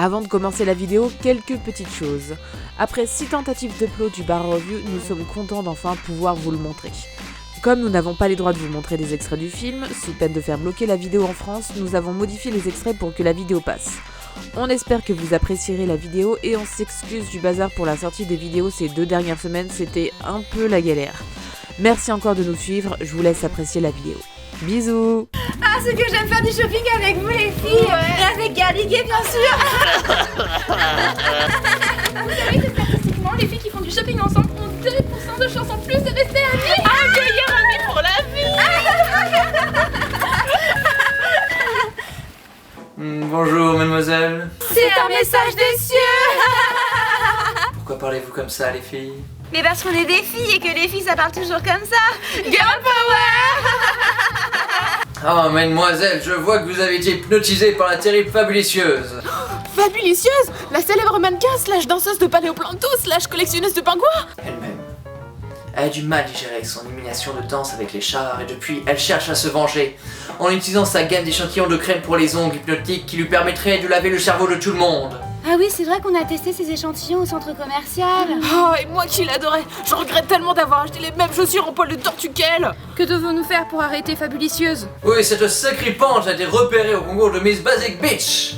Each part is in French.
Avant de commencer la vidéo, quelques petites choses. Après 6 tentatives d'upload du Bar Review, nous sommes contents d'enfin pouvoir vous le montrer. Comme nous n'avons pas les droits de vous montrer des extraits du film, sous peine de faire bloquer la vidéo en France, nous avons modifié les extraits pour que la vidéo passe. On espère que vous apprécierez la vidéo et on s'excuse du bazar pour la sortie des vidéos ces 2 dernières semaines, c'était un peu la galère. Merci encore de nous suivre, je vous laisse apprécier la vidéo. Bisous. Ah, c'est que j'aime faire du shopping avec vous les filles, et avec Galiguet bien sûr. Vous savez que statistiquement, les filles qui font du shopping ensemble ont 2% de chance en plus de rester amies. Ah, meilleur ami pour la vie. Bonjour mademoiselle. C'est un message des cieux. Pourquoi parlez-vous comme ça les filles? Mais parce qu'on est des filles et que les filles ça parle toujours comme ça. Girl power. Oh mademoiselle, je vois que vous avez été hypnotisée par la terrible Fabulicieuse. Fabulicieuse, la célèbre mannequin slash danseuse de paléoplanto slash collectionneuse de pingouins. Elle-même. Elle a du mal digérer son élimination de danse avec les chars et depuis, elle cherche à se venger en utilisant sa gamme d'échantillons de crème pour les ongles hypnotiques qui lui permettrait de laver le cerveau de tout le monde. Ah oui, c'est vrai qu'on a testé ces échantillons au centre commercial. Oh, et moi qui l'adorais. Je regrette tellement d'avoir acheté les mêmes chaussures en poil de tortue qu'elle. Que devons-nous faire pour arrêter Fabulicieuse? Oui, cette sacripante a été repérée au concours de Miss Basic Beach.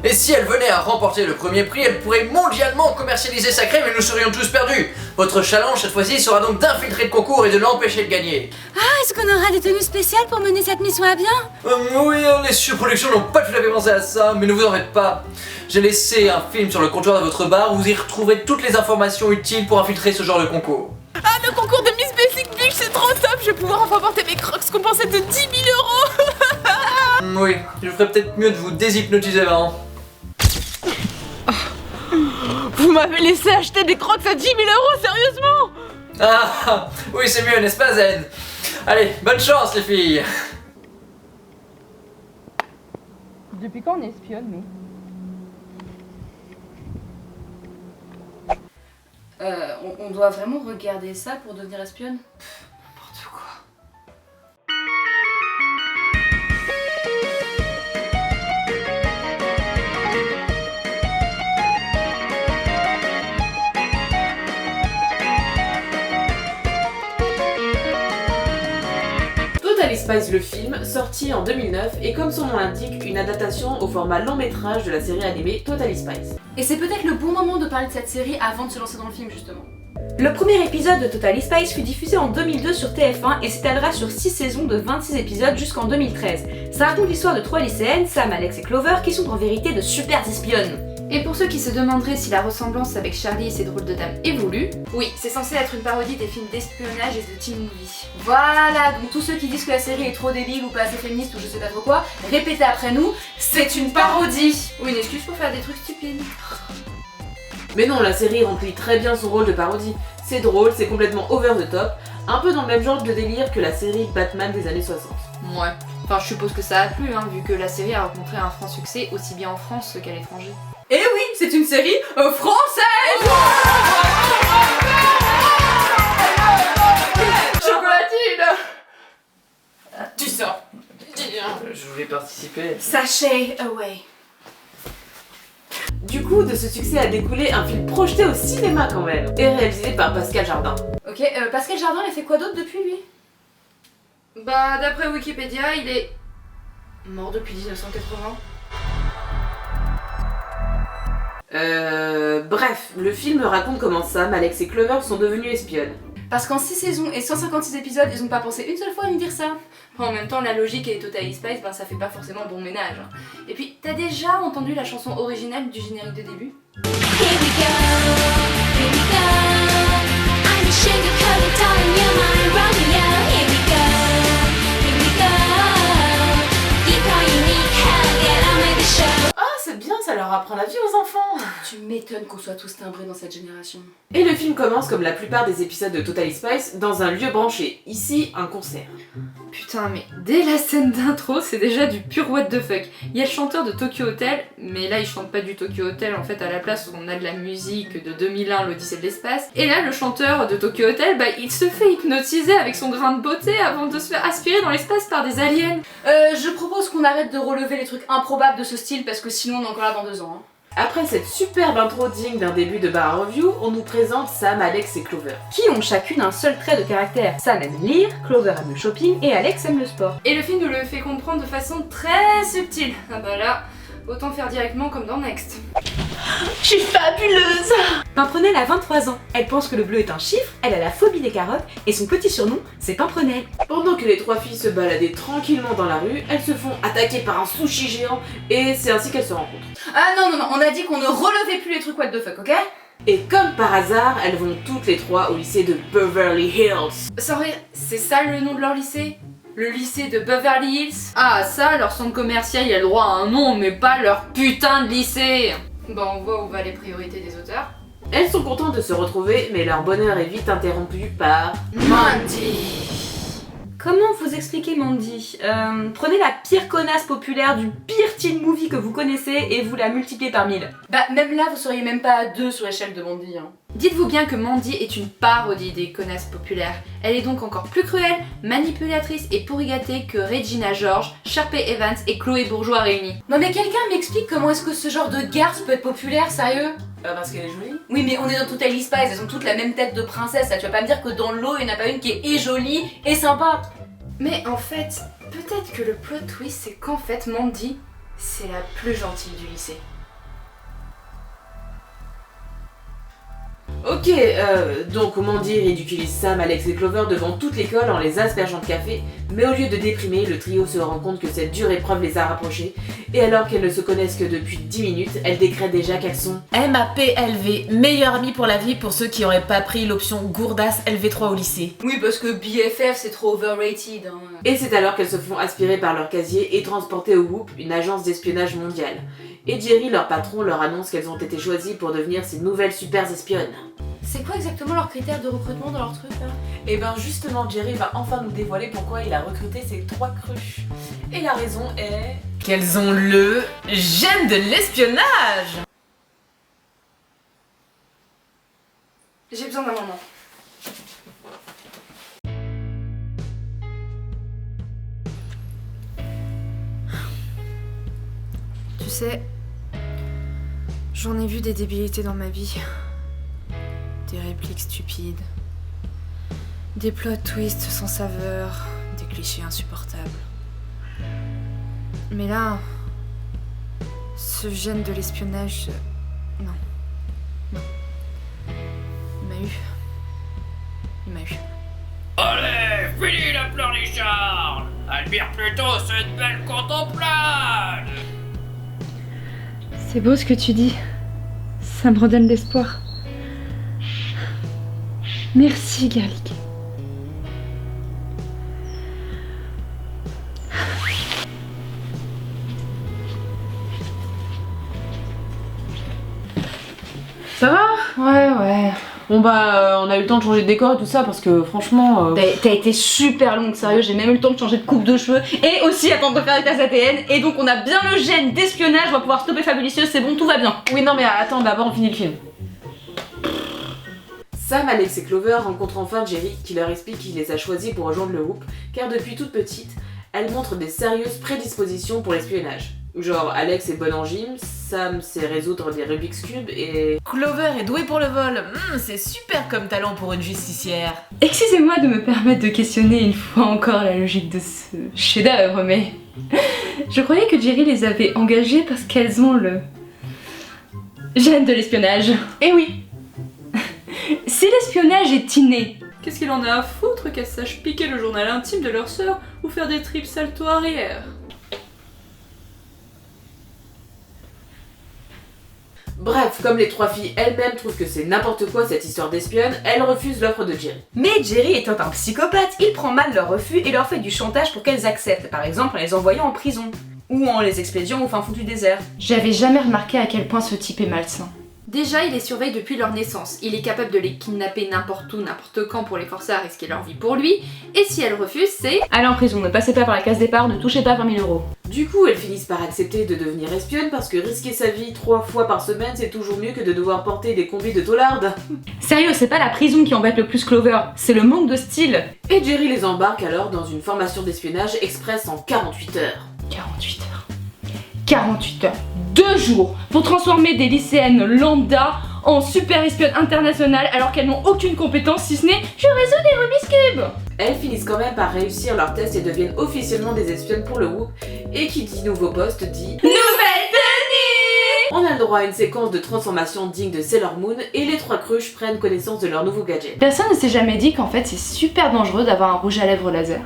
Et si elle venait à remporter le premier prix, elle pourrait mondialement commercialiser sa crème et nous serions tous perdus. Votre challenge cette fois-ci sera donc d'infiltrer le concours et de l'empêcher de gagner. Ah, est-ce qu'on aura des tenues spéciales pour mener cette mission à bien? Oui, les surproductions n'ont pas tout à fait pensé à ça, mais ne vous en faites pas. J'ai laissé un film sur le comptoir de votre bar où vous y retrouverez toutes les informations utiles pour infiltrer ce genre de concours. Ah, le concours de Miss Basic Beach, c'est trop top. Je vais pouvoir enfin porter mes crocs compensés de 10 000 €. Oui, je ferais peut-être mieux de vous déshypnotiser avant. Vous m'avez laissé acheter des crocs à 10 000 €, sérieusement? Ah, oui, c'est mieux, n'est-ce pas, Zen? Allez, bonne chance, les filles. Depuis quand on espionne, nous? On doit vraiment regarder ça pour devenir espionne? N'importe quoi. Totally Spies le film, sorti en 2009, est comme son nom l'indique, une adaptation au format long métrage de la série animée Totally Spies. Et c'est peut-être le bon moment de parler de cette série avant de se lancer dans le film justement. Le premier épisode de Totally Spies fut diffusé en 2002 sur TF1 et s'étalera sur 6 saisons de 26 épisodes jusqu'en 2013. Ça raconte l'histoire de 3 lycéennes, Sam, Alex et Clover, qui sont en vérité de super espionnes. Et pour ceux qui se demanderaient si la ressemblance avec Charlie et ses drôles de dames est voulue, Oui, c'est censé être une parodie des films d'espionnage et de teen movie. voilà, donc tous ceux qui disent que la série est trop débile ou pas assez féministe ou je sais pas trop quoi, répétez après nous, c'est une parodie. Ou une excuse pour faire des trucs stupides. Mais non, la série remplit très bien son rôle de parodie. C'est drôle, c'est complètement over the top, un peu dans le même genre de délire que la série Batman des années 60. Ouais, enfin je suppose que ça a plu, hein, vu que la série a rencontré un franc succès aussi bien en France qu'à l'étranger. Et oui, c'est une série française. Chocolatine. Tu sors. Je voulais participer. Sachet away. Du coup, de ce succès a découlé un film projeté au cinéma quand même, et réalisé par Pascal Jardin. Ok, Pascal Jardin, il a fait quoi d'autre depuis lui? Bah d'après Wikipédia, il est mort depuis 1980. Bref, le film raconte comment Sam, Alex et Clover sont devenus espionnes. Parce qu'en 6 saisons et 156 épisodes, ils ont pas pensé une seule fois à nous dire ça. Bon, en même temps, la logique et Totally Spies, ben ça fait pas forcément bon ménage. Hein. Et puis, t'as déjà entendu la chanson originale du générique de début? C'est bien, ça leur apprend la vie aux enfants. Tu m'étonnes qu'on soit tous timbrés dans cette génération. Et le film commence comme la plupart des épisodes de Totally Spies dans un lieu branché, ici un concert. Putain, mais dès la scène d'intro, c'est déjà du pur what the fuck. Il y a le chanteur de Tokyo Hotel, mais là il chante pas du Tokyo Hotel, en fait à la place où on a de la musique de 2001, l'Odyssée de l'espace. Et là le chanteur de Tokyo Hotel, bah il se fait hypnotiser avec son grain de beauté avant de se faire aspirer dans l'espace par des aliens. Je propose qu'on arrête de relever les trucs improbables de ce style parce que sinon on est encore là dans 2 ans. Hein. Après cette superbe intro digne d'un début de Bar Review, on nous présente Sam, Alex et Clover. Qui ont chacune un seul trait de caractère. Sam aime lire, Clover aime le shopping et Alex aime le sport. Et le film nous le fait comprendre de façon très subtile. Ah bah là, autant faire directement comme dans Next. Je suis fabuleuse! Pimprenelle a 23 ans. Elle pense que le bleu est un chiffre, elle a la phobie des carottes et son petit surnom, c'est Pimprenelle. Pendant que les trois filles se baladaient tranquillement dans la rue, elles se font attaquer par un sushi géant et c'est ainsi qu'elles se rencontrent. Ah non, on a dit qu'on ne relevait plus les trucs what the fuck, ok? Et comme par hasard, elles vont toutes les trois au lycée de Beverly Hills. Sans rire, c'est ça le nom de leur lycée? Le lycée de Beverly Hills? Ah ça, leur centre commercial il a le droit à un nom, mais pas leur putain de lycée. Bon, on voit où va les priorités des auteurs. Elles sont contentes de se retrouver, mais leur bonheur est vite interrompu par Mandy. Comment vous expliquer Mandy? Prenez la pire connasse populaire du pire teen movie que vous connaissez et vous la multipliez par 1000. Bah même là, vous seriez même pas à 2 sur l'échelle de Mandy. Hein. Dites-vous bien que Mandy est une parodie des connasses populaires. Elle est donc encore plus cruelle, manipulatrice et pourri gâtée que Regina George, Sharpay Evans et Chloé Bourgeois réunis. Non mais quelqu'un m'explique comment est-ce que ce genre de garce peut être populaire, sérieux? Parce qu'elle est jolie. Oui mais on est dans Totally Spies, elles ont toutes la même tête de princesse, là. Tu vas pas me dire que dans l'eau il n'y en a pas une qui est et jolie et sympa. Mais en fait, peut-être que le plot twist c'est qu'en fait Mandy, c'est la plus gentille du lycée. Ok, donc Mandy ridiculise Sam, Alex et Clover devant toute l'école en les aspergeant de café, mais au lieu de déprimer, le trio se rend compte que cette dure épreuve les a rapprochés, et alors qu'elles ne se connaissent que depuis 10 minutes, elles décrètent déjà qu'elles sont MAPLV, meilleures amies pour la vie pour ceux qui auraient pas pris l'option gourdasse LV3 au lycée. Oui parce que BFF c'est trop overrated. Hein. Et c'est alors qu'elles se font aspirer par leur casier et transporter au Whoop, une agence d'espionnage mondiale. Et Jerry, leur patron, leur annonce qu'elles ont été choisies pour devenir ces nouvelles super espionnes. C'est quoi exactement leurs critères de recrutement dans leur truc là? Et ben justement, Jerry va enfin nous dévoiler pourquoi il a recruté ces 3 cruches. Et la raison est qu'elles ont le gène de l'espionnage. J'ai besoin d'un moment. Tu sais, j'en ai vu des débilités dans ma vie. Des répliques stupides. Des plot twists sans saveur. Des clichés insupportables. Mais là, ce gène de l'espionnage... Non. Non. Il m'a eu. Il m'a eu. Allez, fini la pleurnicharde! Admire plutôt cette belle contemplade! C'est beau ce que tu dis. Ça me redonne l'espoir. Merci, Garlic. Ça va? Ouais. Bon bah, on a eu le temps de changer de décor et tout ça parce que franchement... T'as été super longue, sérieux, j'ai même eu le temps de changer de coupe de cheveux et aussi attendre de faire les tests ADN et donc on a bien le gène d'espionnage, on va pouvoir stopper Fabulicieuse, c'est bon, tout va bien. Oui non mais attends, d'abord on finit le film. Sam, Alex et Clover rencontrent enfin Jerry qui leur explique qu'il les a choisis pour rejoindre le Whoop car depuis toute petite, elle montre des sérieuses prédispositions pour l'espionnage. Genre Alex est bonne en gym, Sam sait résoudre des Rubik's Cube et... Clover est douée pour le vol. C'est super comme talent pour une justicière. Excusez-moi de me permettre de questionner une fois encore la logique de ce chef-d'œuvre, mais... Je croyais que Jerry les avait engagées parce qu'elles ont le... gène de l'espionnage. Eh oui. Si l'espionnage est inné, Qu'est-ce qu'il en a à foutre qu'elles sachent piquer le journal intime de leur sœur ou faire des trips salto arrière? Bref, comme les 3 filles elles-mêmes trouvent que c'est n'importe quoi cette histoire d'espionne, elles refusent l'offre de Jerry. Mais Jerry étant un psychopathe, il prend mal leur refus et leur fait du chantage pour qu'elles acceptent, par exemple en les envoyant en prison, ou en les expédiant au fin fond du désert. j'avais jamais remarqué à quel point ce type est malsain. Déjà, il les surveille depuis leur naissance. Il est capable de les kidnapper n'importe où, n'importe quand pour les forcer à risquer leur vie pour lui. Et si elles refusent, c'est... Allez en prison, ne passez pas par la case départ, ne touchez pas 20 000 €. Du coup, elles finissent par accepter de devenir espionnes parce que risquer sa vie 3 fois par semaine, c'est toujours mieux que de devoir porter des combis de taularde. Sérieux, c'est pas la prison qui embête le plus Clover, c'est le manque de style. Et Jerry les embarque alors dans une formation d'espionnage express en 48 heures. 48 heures. 48 heures. 2 jours pour transformer des lycéennes lambda en super espionnes internationales alors qu'elles n'ont aucune compétence si ce n'est « je résous des Rubik's Cube ». Elles finissent quand même par réussir leur test et deviennent officiellement des espionnes pour le WHOOP. Et qui dit nouveau poste dit Nouvelle tenue. on a le droit à une séquence de transformation digne de Sailor Moon et les 3 crushs prennent connaissance de leur nouveau gadget. Personne ne s'est jamais dit qu'en fait c'est super dangereux d'avoir un rouge à lèvres laser.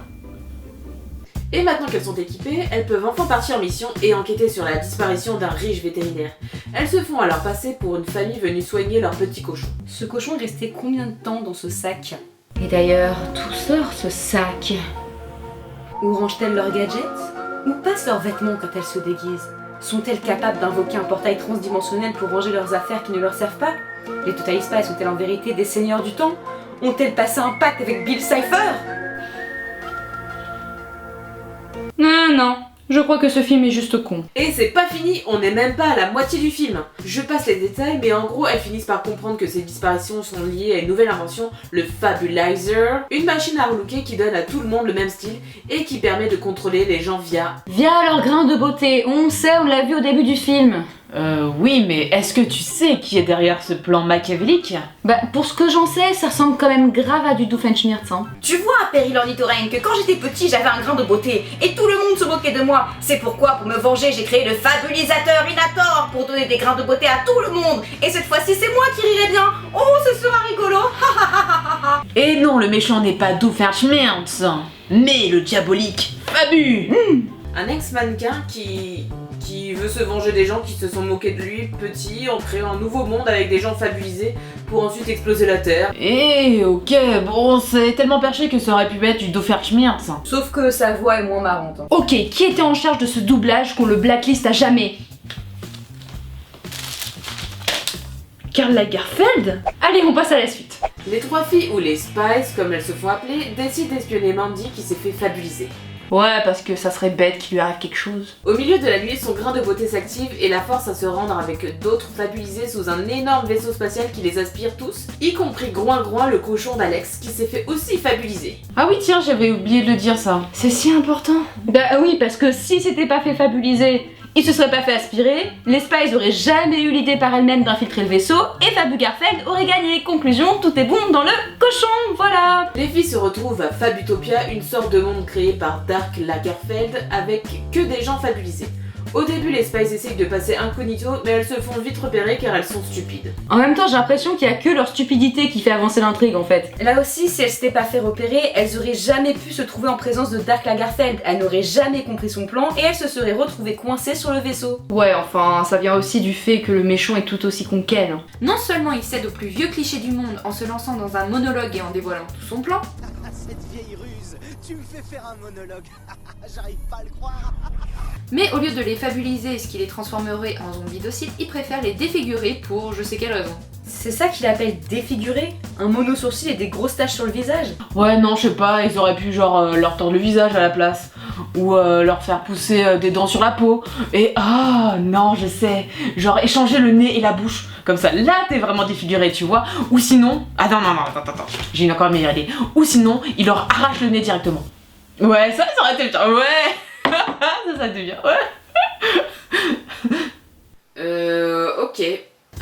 Et maintenant qu'elles sont équipées, elles peuvent enfin partir en mission et enquêter sur la disparition d'un riche vétérinaire. Elles se font alors passer pour une famille venue soigner leur petit cochon. Ce cochon est resté combien de temps dans ce sac? Et d'ailleurs, d'où sort ce sac? Où rangent-elles leurs gadgets? Où passent leurs vêtements quand elles se déguisent? Sont-elles capables d'invoquer un portail transdimensionnel pour ranger leurs affaires qui ne leur servent pas? Les Totally Spies sont-elles en vérité des seigneurs du temps? Ont-elles passé un pacte avec Bill Cipher? Non, je crois que ce film est juste con. Et c'est pas fini, on n'est même pas à la moitié du film. Je passe les détails, mais en gros, elles finissent par comprendre que ces disparitions sont liées à une nouvelle invention, le Fabulizer, une machine à relooker qui donne à tout le monde le même style et qui permet de contrôler les gens via... Via leur grain de beauté, on sait, on l'a vu au début du film. Oui, mais est-ce que tu sais qui est derrière ce plan machiavélique? Bah, pour ce que j'en sais, ça ressemble quand même grave à du Doofenshmirtz, hein. Tu vois, Péril Ornithorynque, que quand j'étais petit, j'avais un grain de beauté et tout le monde se moquait de moi. C'est pourquoi, pour me venger, j'ai créé le Fabulisateur Inator pour donner des grains de beauté à tout le monde. Et cette fois-ci, c'est moi qui rirai bien. Oh, ce sera rigolo. Et non, le méchant n'est pas Doofenshmirtz, mais le diabolique Fabu. Un ex-mannequin qui veut se venger des gens qui se sont moqués de lui petit en créant un nouveau monde avec des gens fabulisés pour ensuite exploser la Terre. Ok, bon, c'est tellement perché que ça aurait pu être du Doofenshmirtz. Sauf que sa voix est moins marrante. Hein. Ok, qui était en charge de ce doublage qu'on le blacklist à jamais? Karl Lagerfeld? Allez, on passe à la suite. Les 3 filles, ou les Spies comme elles se font appeler, décident d'espionner Mandy qui s'est fait fabuliser. Ouais, parce que ça serait bête qu'il lui arrive quelque chose. Au milieu de la nuit, son grain de beauté s'active et la force à se rendre avec d'autres fabulisés sous un énorme vaisseau spatial qui les aspire tous, y compris Groin Groin, le cochon d'Alex, qui s'est fait aussi fabuliser. Ah oui, tiens, j'avais oublié de le dire ça. C'est si important. Bah oui, parce que si c'était pas fait fabuliser, il se serait pas fait aspirer, les Spies auraient jamais eu l'idée par elles-mêmes d'infiltrer le vaisseau, et Fabu Garfield aurait gagné. Conclusion, tout est bon dans le cochon, voilà. Les filles se retrouvent à Fabutopia, une sorte de monde créé par Dark Lagerfeld avec que des gens fabulisés. Au début, les Spies essayent de passer incognito, mais elles se font vite repérer car elles sont stupides. En même temps, j'ai l'impression qu'il y a que leur stupidité qui fait avancer l'intrigue en fait. Là aussi, si elles s'étaient pas fait repérer, elles auraient jamais pu se trouver en présence de Dark Lagerfeld. Elles n'auraient jamais compris son plan et elles se seraient retrouvées coincées sur le vaisseau. Ouais, enfin, ça vient aussi du fait que le méchant est tout aussi con qu'elle. Hein. Non seulement il cède au plus vieux cliché du monde en se lançant dans un monologue et en dévoilant tout son plan, Cette vieille ruse, tu me fais faire un monologue. J'arrive pas à le croire. mais au lieu de les fabuliser, ce qui les transformerait en zombies dociles, il préfère les défigurer pour je sais quelle raison. C'est ça qu'il appelle défiguré? Un mono-sourcil et des grosses taches sur le visage? Ouais, non, je sais pas, ils auraient pu genre leur tordre le visage à la place. Ou leur faire pousser des dents sur la peau. Et non, je sais, genre échanger le nez et la bouche. Comme ça, là t'es vraiment défiguré, tu vois. Ou sinon, attends, j'ai encore une meilleure idée. Ou sinon, il leur arrache le nez directement. Ouais, ça aurait été le temps, ouais. ça devient, ouais. Ok.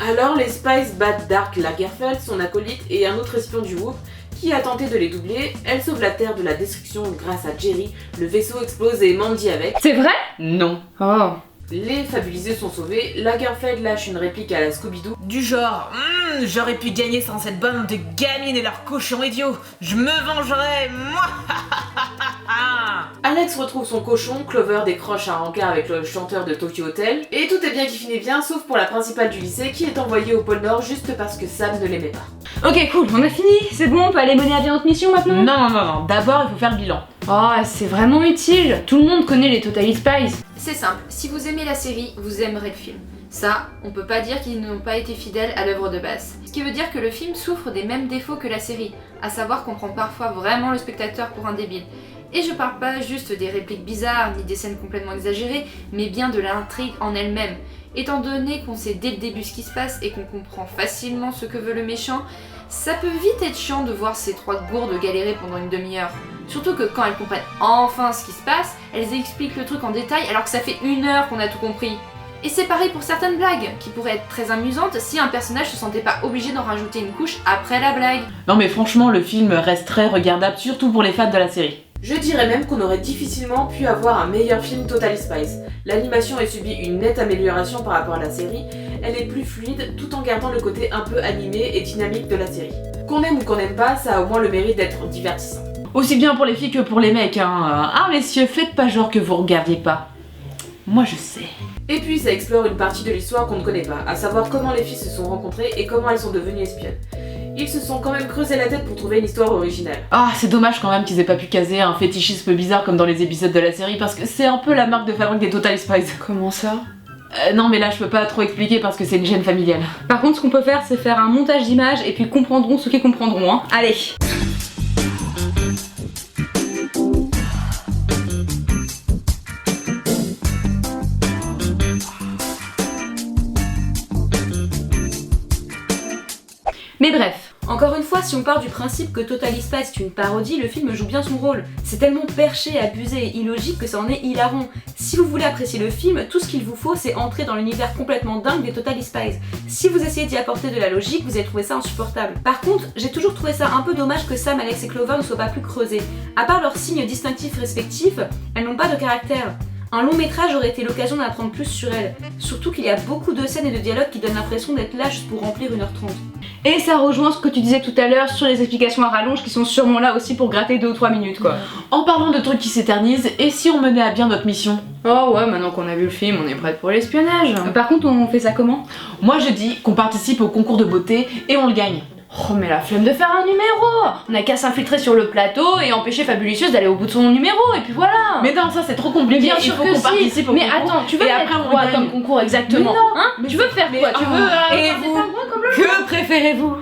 Alors les Spies battent Dark Lagerfeld, son acolyte et un autre espion du WHOOP qui a tenté de les doubler. Elles sauvent la Terre de la destruction grâce à Jerry, le vaisseau explose et Mandy avec. C'est vrai? Non. Oh. Les fabulisés sont sauvés, Lagerfeld lâche une réplique à la Scooby-Doo. Du genre, j'aurais pu gagner sans cette bande de gamines et leurs cochons idiots. Je me vengerai, moi. Alex retrouve son cochon, Clover décroche un rencard avec le chanteur de Tokyo Hotel, et tout est bien qui finit bien, sauf pour la principale du lycée qui est envoyée au pôle Nord juste parce que Sam ne l'aimait pas. Ok, cool, on a fini. C'est bon, on peut aller mener à bien notre mission maintenant? Non. D'abord, il faut faire le bilan. Oh, c'est vraiment utile. Tout le monde connaît les Totally Spies. C'est simple, si vous aimez la série, vous aimerez le film. Ça, on peut pas dire qu'ils n'ont pas été fidèles à l'œuvre de base. Ce qui veut dire que le film souffre des mêmes défauts que la série, à savoir qu'on prend parfois vraiment le spectateur pour un débile. Et je parle pas juste des répliques bizarres ni des scènes complètement exagérées, mais bien de l'intrigue en elle-même. Étant donné qu'on sait dès le début ce qui se passe et qu'on comprend facilement ce que veut le méchant, ça peut vite être chiant de voir ces 3 gourdes galérer pendant une demi-heure. Surtout que quand elles comprennent enfin ce qui se passe, elles expliquent le truc en détail alors que ça fait 1 heure qu'on a tout compris. Et c'est pareil pour certaines blagues, qui pourraient être très amusantes si un personnage se sentait pas obligé d'en rajouter une couche après la blague. Non mais franchement, le film reste très regardable, surtout pour les fans de la série. Je dirais même qu'on aurait difficilement pu avoir un meilleur film Totally Spies. L'animation a subi une nette amélioration par rapport à la série, elle est plus fluide tout en gardant le côté un peu animé et dynamique de la série. Qu'on aime ou qu'on n'aime pas, ça a au moins le mérite d'être divertissant. Aussi bien pour les filles que pour les mecs, hein. Ah messieurs, faites pas genre que vous regardiez pas. Moi je sais. Et puis ça explore une partie de l'histoire qu'on ne connaît pas, à savoir comment les filles se sont rencontrées et comment elles sont devenues espionnes. Ils se sont quand même creusé la tête pour trouver une histoire originale. Ah, c'est dommage quand même qu'ils aient pas pu caser un fétichisme bizarre comme dans les épisodes de la série parce que c'est un peu la marque de fabrique des Totally Spies. Comment ça? Non mais là je peux pas trop expliquer parce que c'est une gêne familiale. Par contre, ce qu'on peut faire, c'est faire un montage d'images et puis comprendront ceux qui comprendront, hein. Allez. Mais bref. Encore une fois, si on part du principe que Totally Spies est une parodie, le film joue bien son rôle. C'est tellement perché, abusé et illogique que ça en est hilarant. Si vous voulez apprécier le film, tout ce qu'il vous faut, c'est entrer dans l'univers complètement dingue des Totally Spies. Si vous essayez d'y apporter de la logique, vous allez trouver ça insupportable. Par contre, j'ai toujours trouvé ça un peu dommage que Sam, Alex et Clover ne soient pas plus creusés. À part leurs signes distinctifs respectifs, elles n'ont pas de caractère. Un long métrage aurait été l'occasion d'en apprendre plus sur elles. Surtout qu'il y a beaucoup de scènes et de dialogues qui donnent l'impression d'être là juste pour remplir 1h30. Et ça rejoint ce que tu disais tout à l'heure sur les explications à rallonge qui sont sûrement là aussi pour gratter 2 ou 3 minutes quoi. En parlant de trucs qui s'éternisent, et si on menait à bien notre mission? Oh ouais, maintenant qu'on a vu le film, on est prête pour l'espionnage. Par contre, on fait ça comment? Moi je dis qu'on participe au concours de beauté et on le gagne. Oh mais la flemme de faire un numéro! On a qu'à s'infiltrer sur le plateau et empêcher Fabulicieuse d'aller au bout de son numéro et puis voilà! Mais non, ça c'est trop compliqué, bien il sûr faut que qu'on si. participe au mais concours. attends, tu veux et faire après on quoi gagne. comme concours exactement? Mais non, hein? Tu veux faire quoi? Tu veux et un vous, pingouin comme le que préférez-vous?